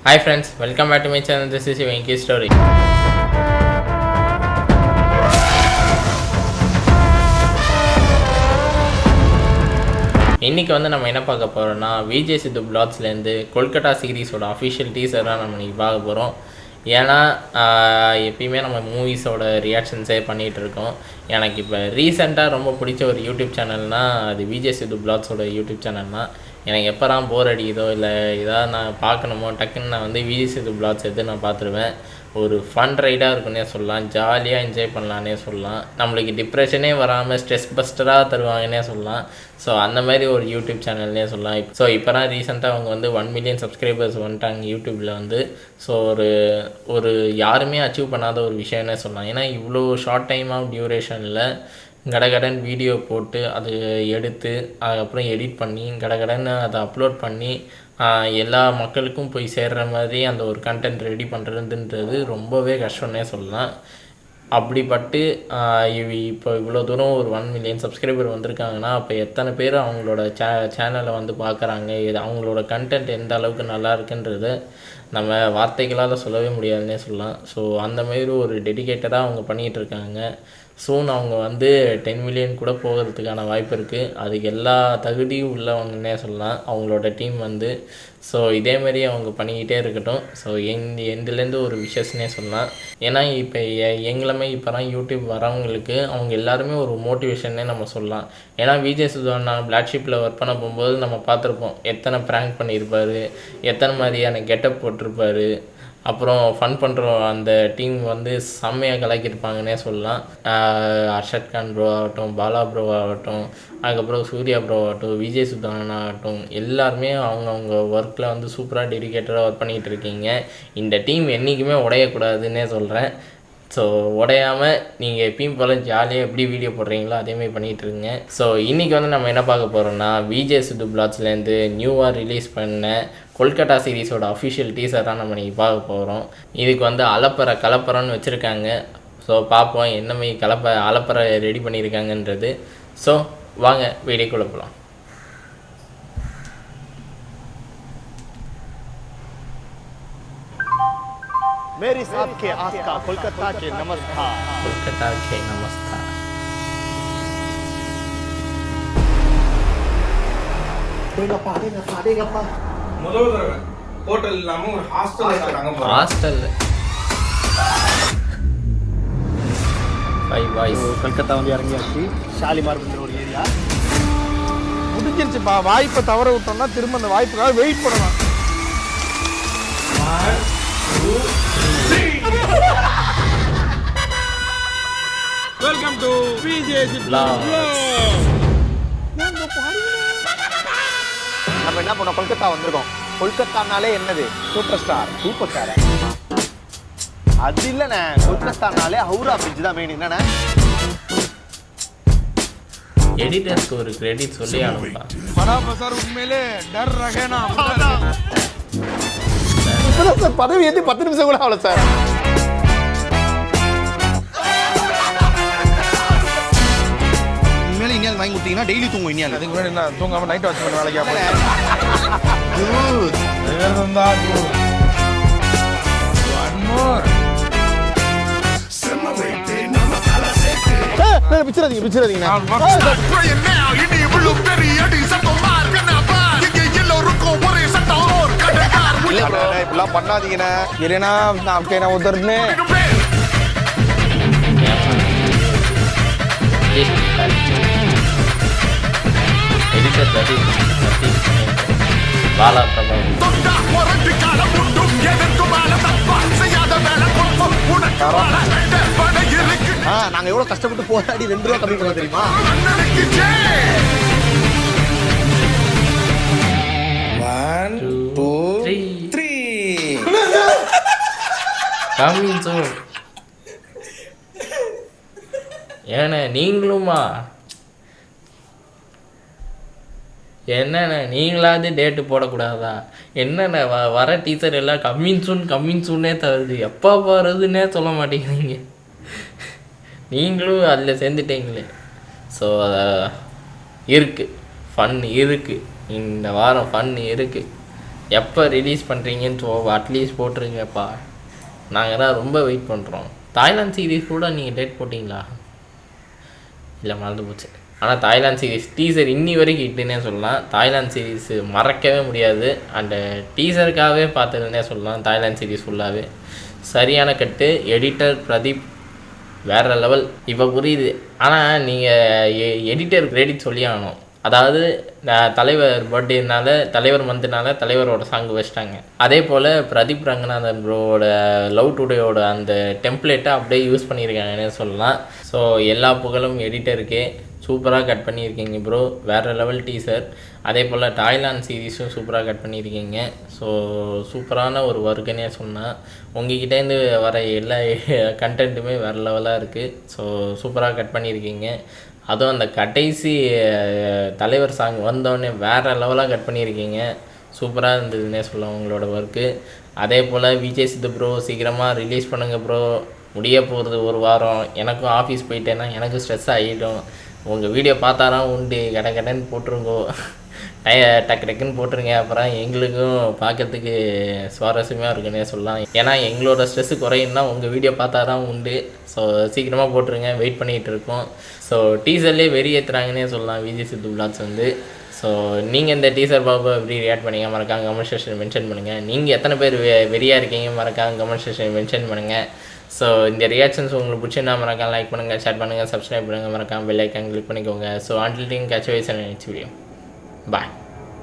Hi friends, welcome back to my channel. This is Venky Story. இன்றைக்கி நம்ம என்ன பார்க்க போகிறோம்னா விஜய் சித்து பிளாக்ஸ்லேருந்து கொல்கட்டா சீரீஸோட அஃபிஷியல் டீசர் தான் நம்ம இன்றைக்கி பார்க்க போகிறோம். ஏன்னா எப்பயுமே நம்ம மூவிஸோட ரியாக்ஷன்ஸே பண்ணிகிட்ருக்கோம். எனக்கு இப்போ ரீசெண்டாக ரொம்ப பிடிச்ச ஒரு யூடியூப் சேனல்னால் அது விஜய் சித்து பிளாக்ஸோட யூடியூப் சேனல் தான். எனக்கு எப்போலாம் போர் அடிக்குதோ இல்லை ஏதாவது நான் பார்க்கணுமோ டக்குன்னு நான் விஜய் சித்து பிளாக்ஸ் எடுத்து நான் பார்த்துருவேன். ஒரு ஃபன் ரைடாக இருக்குன்னே சொல்லலாம், ஜாலியாக என்ஜாய் பண்ணலான்னே சொல்லலாம், நம்மளுக்கு டிப்ரெஷனே வராமல் ஸ்ட்ரெஸ் பஸ்டராக தருவாங்கன்னே சொல்லலாம். ஸோ அந்த மாதிரி ஒரு யூடியூப் சேனல்னே சொல்லலாம். இப்போ தான் ரீசெண்டாக அவங்க 1 மில்லியன் சப்ஸ்கிரைபர்ஸ் வந்துட்டாங்க யூடியூப்பில். ஸோ ஒரு யாருமே அச்சீவ் பண்ணாத ஒரு விஷயம்னே சொல்லலாம். ஏன்னா இவ்வளோ ஷார்ட் டைம் ஆஃப் டியூரேஷனில் கடகடன் வீடியோ போட்டு அது எடுத்து அதுக்கப்புறம் எடிட் பண்ணி கடகடன் அதை அப்லோட் பண்ணி எல்லா மக்களுக்கும் போய் சேர்கிற மாதிரி அந்த ஒரு கண்டென்ட் ரெடி பண்ணுறதுன்றது ரொம்பவே கஷ்டம்னே சொல்லலாம். அப்படிப்பட்டு இப்போ இவ்வளோ தூரம் ஒரு 1 மில்லியன் சப்ஸ்கிரைபர் வந்திருக்காங்கன்னா அப்போ எத்தனை பேர் அவங்களோட சேனலை பார்க்குறாங்க, அவங்களோட கண்டென்ட் எந்த அளவுக்கு நல்லா இருக்குன்றத நம்ம வார்த்தைகளால் சொல்லவே முடியாதுன்னே சொல்லலாம். ஸோ அந்த மாதிரி ஒரு டெடிகேட்டடாக அவங்க பண்ணிகிட்ருக்காங்க. சூன் அவங்க 10 மில்லியன் கூட போகிறதுக்கான வாய்ப்பு இருக்குது. அதுக்கு எல்லா தகுதியும் உள்ளவங்கன்னே சொல்லலாம் அவங்களோட டீம். ஸோ இதேமாரி அவங்க பண்ணிக்கிட்டே இருக்கட்டும். ஸோ எண்டுலேருந்து ஒரு விஷஸ்னே சொல்லலாம். ஏன்னா இப்போ எங்களுமே இப்போ தான் யூடியூப் வரவங்களுக்கு அவங்க எல்லாருமே ஒரு மோட்டிவேஷன்னே நம்ம சொல்லலாம். ஏன்னா விஜய் சுதண்ணா பிளாக் ஷிப்பில் ஒர்க் பண்ண போகும்போது நம்ம பார்த்துருப்போம் எத்தனை ப்ராங்க் பண்ணியிருப்பார், எத்தனை மாதிரியான கெட்டப் போட்டிருப்பார், அப்புறம் ஃபன் பண்ணுறோம் அந்த டீம் செம்மையாக கலக்கியிருப்பாங்கன்னே சொல்லலாம். அர்ஷத் கான் ப்ரோ ஆகட்டும், பாலா ப்ரோ ஆகட்டும், அதுக்கப்புறம் சூர்யா ப்ரோ ஆகட்டும், விஜய் சுதானன் ஆகட்டும், எல்லாருமே அவங்கவுங்க ஒர்க்கில் சூப்பராக டெடிகேட்டடாக ஒர்க் பண்ணிகிட்டு இருக்கீங்க. இந்த டீம் என்றைக்குமே உடையக்கூடாதுன்னே சொல்கிறேன். ஸோ உடையாமல் நீங்கள் எப்பயும் போல் ஜாலியாக எப்படி வீடியோ போடுறீங்களோ அதேமாதிரி பண்ணிகிட்ருங்க. ஸோ இன்றைக்கி நம்ம என்ன பார்க்க போகிறோம்னா விஜய் சித்து பிளாக்ஸ்லேருந்து நியூவாக ரிலீஸ் பண்ண கொல்கட்டா சீரீஸோட அஃபிஷியல் டீசர் தான் நம்ம இன்றைக்கி பார்க்க போகிறோம். இதுக்கு கலப்பரன்னு வச்சுருக்காங்க. ஸோ பார்ப்போம் என்ன மாதிரி அலப்பறை ரெடி பண்ணியிருக்காங்கன்றது. ஸோ வாங்க வீடியோக்குள்ளே போகலாம். मेरी साहब के आस्था कोलकाता के नमस्कार. कोलकाता के नमस्कार. देगप्पा முதல் தடவை ஹோட்டல் இல்லாம ஒரு ஹாஸ்டல்ல தராங்க பாருங்க. ஹாஸ்டல்ல 5 பாய்ஸ் கல்கத்தா இறங்கியாச்சு. ஷாலிமார் பண்ற ஒரு ஏரியா முடிஞ்சிருச்சுப்பா. வாய்ப்பை தவற விட்டோம்னா திரும்ப அந்த வாய்ப்புக்காக வெயிட் பண்ணலாம். 1 2 3 welcome to Vijay Siddhu vlog. நம்ம என்ன பண்ணோம், கொல்கத்தா வந்திருக்கோம். கொல்கத்தானாலே என்னது, சூப்பர் ஸ்டார். அது இல்லைண்ணே, கொல்கத்தானாலே ஹவுரா பிரிட்ஜ் தான் மெயின். என்னண்ணே எடிட்டர்ஸ்க்கு ஒரு கிரெடிட் சொல்லி ஆகணும்பா. படா பசார் உண்மையிலே டர் ரகேனா சார் பதவி ஏற்றி 10 நிமிஷம் கூட ஆகல சார். இனிமேல் இனியால் வாங்கி கொடுத்தீங்கன்னா டெய்லி தூங்கும். இனியால் அதுக்கு முன்னாடி நான் தூங்காம நைட் வாட்ச் பண்ண வேலைக்கு பிச்சிடாதீங்க. இப்பெல்லாம் பண்ணாதீங்கண்ணே. இல்லைன்னா நான் உதர்னே எடிட்டர் பாலா பிரபா நாங்க எவ்வளவு கஷ்டப்பட்டு போராடி 2 ரூபா கம்மி பண்ண தெரியுமா? Coming soon. ஏண்ணே நீங்களுமா என்னண்ணே நீங்களாவது டேட்டு போடக்கூடாதா? என்னண்ணே வர டீச்சர் எல்லாம் கம்மிங் சூன்னே தருது, எப்போ போகிறதுன்னே சொல்ல மாட்டேங்கிறீங்க. நீங்களும் அதில் சேர்ந்துட்டீங்களே. ஸோ இருக்குது, ஃபன் இருக்குது, இந்த வாரம் ஃபன் இருக்குது. எப்போ ரிலீஸ் பண்ணுறீங்கன்னு அட்லீஸ்ட் போட்டுருங்கப்பா. நாங்கள் தான் ரொம்ப வெயிட் பண்ணுறோம். தாய்லாந்து சீரீஸ் கூட நீங்கள் டேட் போட்டிங்களா? இல்லை, மறந்து போச்சு. ஆனால் தாய்லாந்து சீரீஸ் டீசர் இன்னி வரைக்கும் ஹிட்டுன்னே சொல்லலாம். தாய்லாந்து சீரீஸ் மறக்கவே முடியாது. அண்டு டீசருக்காகவே பார்த்துருந்தே சொல்லலாம். தாய்லாந்து சீரீஸ் ஃபுல்லாகவே சரியான கட்டு. எடிட்டர் பிரதீப் வேறு லெவல். இப்போ புரியுது. ஆனால் நீங்கள் எடிட்டர் கிரெடிட் சொல்லி ஆகணும். அதாவது தலைவர் பர்த்டேனால, தலைவர் மந்த்னால தலைவரோட சாங் வச்சிட்டாங்க. அதே போல் பிரதீப் ரங்கநாதன் ப்ரோவோட லவ் டுடேயோட அந்த டெம்ப்ளேட்டை அப்படியே யூஸ் பண்ணியிருக்காங்கன்னு சொல்லலாம். ஸோ எல்லா புகழும் எடிட்டருக்கே. சூப்பராக கட் பண்ணியிருக்கீங்க ப்ரோ, வேறு லெவல் டீசர். அதே போல் தாய்லாந்து சீரீஸும் சூப்பராக கட் பண்ணியிருக்கீங்க. ஸோ சூப்பரான ஒரு ஒர்க்குன்னே சொன்னால். உங்ககிட்டேருந்து வர எல்லா கண்டென்ட்டுமே வேறு லெவலாக இருக்குது. ஸோ சூப்பராக கட் பண்ணியிருக்கீங்க. அதுவும் அந்த கடைசி தலைவர் சாங் வந்தோடனே வேறு லெவலாக கட் பண்ணியிருக்கீங்க. சூப்பராக இருந்ததுன்னே சொல்லலாம் உங்களோட ஒர்க்கு. அதே போல் விஜய் சித்து ப்ரோ சீக்கிரமாக ரிலீஸ் பண்ணுங்கள் ப்ரோ. முடிய போகிறது ஒரு வாரம். எனக்கும் ஆஃபீஸ் போயிட்டேன்னா எனக்கு ஸ்ட்ரெஸ் ஆகிடும். உங்கள் வீடியோ பார்த்தாராம் உண்டு, கடன்னு போட்டுருங்கோ. டக்கு டக்குன்னு போட்டுருங்க. அப்புறம் எங்களுக்கும் பார்க்கறதுக்கு சுவாரஸ்யமாக இருக்குன்னே சொல்லலாம். ஏன்னா எங்களோட ஸ்ட்ரெஸ்ஸு குறையும்னா உங்கள் வீடியோ பார்த்தாதான் உண்டு. ஸோ சீக்கிரமாக போட்டுருங்க, வெயிட் பண்ணிகிட்டு இருக்கோம். ஸோ டீசர்லேயே வெறியேற்றுறாங்கன்னே சொல்லலாம் விஜய் சித்து விலாக்ஸ் வந்து. ஸோ நீங்கள் இந்த டீசர் பாபு எப்படி ரியாக்ட் பண்ணீங்க மறக்காம கமெண்ட் செக்ஷன் மென்ஷன் பண்ணுங்கள். நீங்கள் எத்தனை பேர் வெறியாக இருக்கீங்க மறக்காம கமெண்ட் செக்ஷன் மென்ஷன் பண்ணுங்கள். ஸோ இந்த ரியாக்ஷன்ஸ் உங்களுக்கு பிடிச்சிருந்தா மறக்காம லைக் பண்ணுங்கள், ஷேர் பண்ணுங்கள், சப்ஸ்கிரைப் பண்ணுங்கள், மறக்காம பெல் ஐக்கான் கிளிக் பண்ணிக்கோங்க. So until then catch you guys in the next video. Bye.